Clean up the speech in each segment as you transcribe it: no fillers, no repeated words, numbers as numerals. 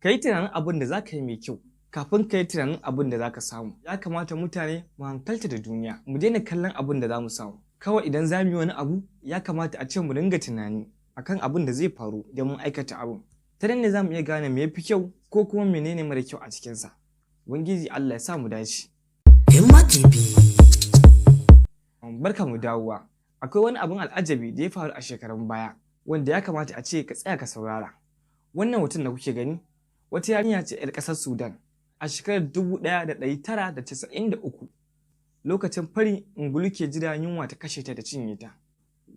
Ka yi tunanin abin da za ka yi mai kyau kafin ka yi tunanin abin da za ka samu. Ya kamata mutane mu hankalta da duniya, mu daina kallon abin da za mu samu. Kawai idan za mu yi wani abu, ya kamata a ce mu dinga tunani akan abin da zai faru idan mun aikata abin. Ta nan ne za mu iya gane me yafi kyau ko kuma menene mara kyau a cikinsa. Ubangiji Allah ya sa mu dace. Himma TV. Barka mu dawowa. Akwai wani abin al'ajabi da ya faru a shekarun baya wanda ya kamata a ce ka tsaya ka saurara. Wannan hoton da kuke gani wata yarinya ce 'yar ƙasar Sudan a shekarar 1993. Lokacin fari ungulu ke jira yunwa ta kashe ta da cinye ta.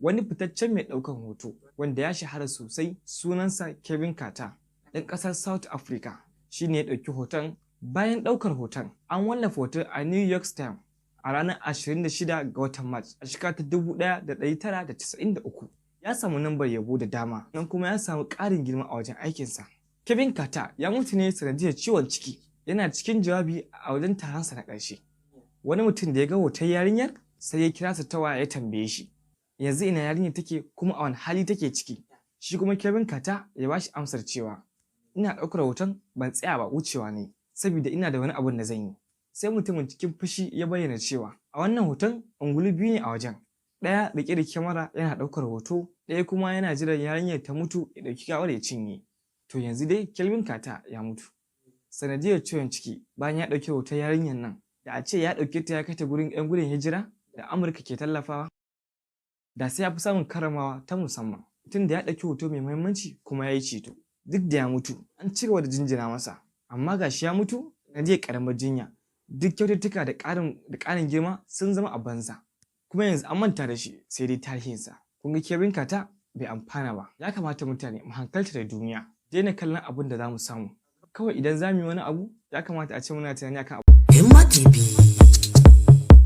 Wani fitaccen mai ɗaukan hoto wanda ya shahara sosai sunansa Kevin Carter ɗan ƙasar South Africa shi ne ya ɗauki hoton. Bayan ɗaukar hoton an wallafa hoton a New York Times a ranar 26 ga watan Mac a shekarar 1993. Ya samu lambar yabo da dama nan kuma ya samu ƙarin girma a wajen aikinsa. Kevin Carter ya mutu ne sanadiyar ciwon ciki yana cikin jawabi a wajen taronsa na ƙarshe. Wani mutum da ya ga hoton yarinyar sai ya kira sa ta waya ya tambaye shi yanzu ina yarinyar take kuma a wani hali take ciki. Shi kuma Kevin Carter ya ba shi amsar cewa ina ɗaukar hoton ban tsaya ba wucewa ne saboda ina da wani abun da zan yi. Sai mutumin cikin fushi ya bayyana cewa a wannan hoton ungulu biyu ne a wajen. Ɗaya riƙe da kyamara yana ɗaukar hoto, ɗaya kuma yana jiran yarinyar ta mutu ya ɗauki gawar ya cinye. To yanzu dai Kevin Carter ya mutu sanadiyar ciwon ciki bayan ya ɗauki hoton yarinyar nan. Da a ce ya ɗauke ta ya kai ta gurin 'yan gudun hijira da Amurka ke tallafawa, da sai ya fi samun karamawa ta musamman tun da ya ɗauki hoto mai muhimmanci kuma ya yi ceto. Duk da ya mutu an ci gaba da jinjina masa, amma gashi ya mutu na je ƙaramar jinya. Duk kyaututtuka da ƙarin girma sun zama a banza, kuma yanzu an manta da shi sai dai tarihinsa. Kun ga Kevin Carter bai amfana ba. Ya kamata mutane mu hankalta da duniya, daina kallon abin da za mu samu. Kawai idan za mu yi wani abu ya kamata a ce muna tunani akan